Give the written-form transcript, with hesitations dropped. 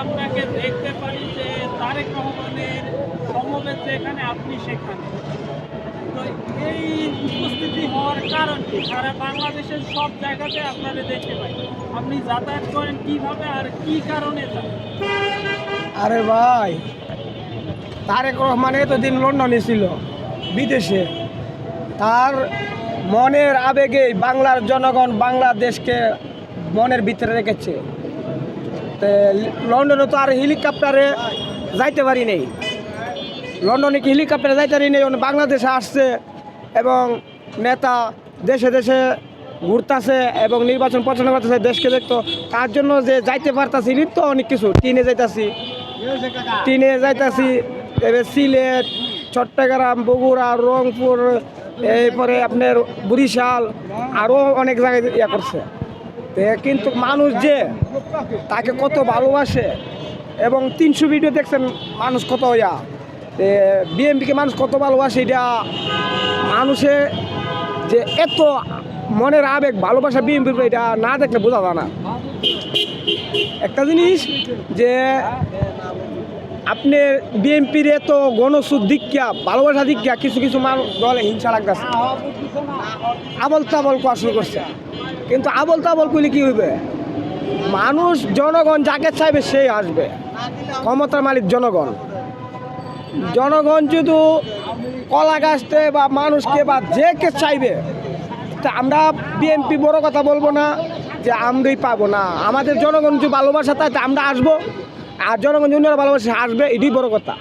আপনাকে দেখতে পারি যে তারেক রহমানের সমবেত যেখানে আপনি সেখানে। তো এই উপস্থিতি হওয়ার কারণ কি? সারা বাংলাদেশের সব জায়গাতে আপনারা দেখতে পাই। আপনি যাতায়াত করেন কিভাবে আর কি কারণে যান? আরে ভাই, তারেক রহমান এতদিন লন্ডনে ছিল, বিদেশে। তার মনের আবেগে বাংলার জনগণ বাংলাদেশকে মনের ভিতরে রেখেছে। তো লন্ডনে তো আর হেলিকপ্টারে যাইতে পারি নেই, লন্ডনে কি হেলিকপ্টারে যাইতে পারি নেই, বাংলাদেশে আসছে এবং নেতা দেশে দেশে ঘুরতেছে এবং নির্বাচন পছন্দ করতেছে, দেশকে দেখতো। তার জন্য যে যাইতে পারতাছি তো অনেক কিছু, ট্রেনে যাইতাছি এবার সিলেট, চট্টগ্রাম, বগুড়া, রংপুর, এরপরে আপনার বরিশাল, আরও অনেক জায়গায় ইয়া করছে। কিন্তু মানুষ যে তাকে কত ভালোবাসে এবং 300 ভিডিও দেখছেন মানুষ কত ইয়া, বিএনপিকে মানুষ কত ভালোবাসে, এটা মানুষে যে এত মনের আবেগ ভালোবাসা বিএনপির, এটা না দেখলে বোঝা যায় না। একটা জিনিস যে আপনার বিএনপির এত গণসুদ দীক্ষা ভালোবাসা দীক্ষা কিছু কিছু মানুষ দলে হিংসা লাগতেছে, আবল তাবল কোয়া শুরু করছে। কিন্তু আবল তাবল করলে কি হইবে? মানুষ জনগণ যাকে চাইবে সেই আসবে, ক্ষমতার মালিক জনগণ। জনগণ যদি কলা গাছতে বা মানুষকে বা যে কে চাইবে, তা আমরা বিএনপি বড় কথা বলবো না যে আমরাই পাবো না। আমাদের জনগণ যদি ভালোবাসা তাই আমরা আসবো, আর জনগণ জন্য ভালোবাসা আসবে, এটাই বড় কথা।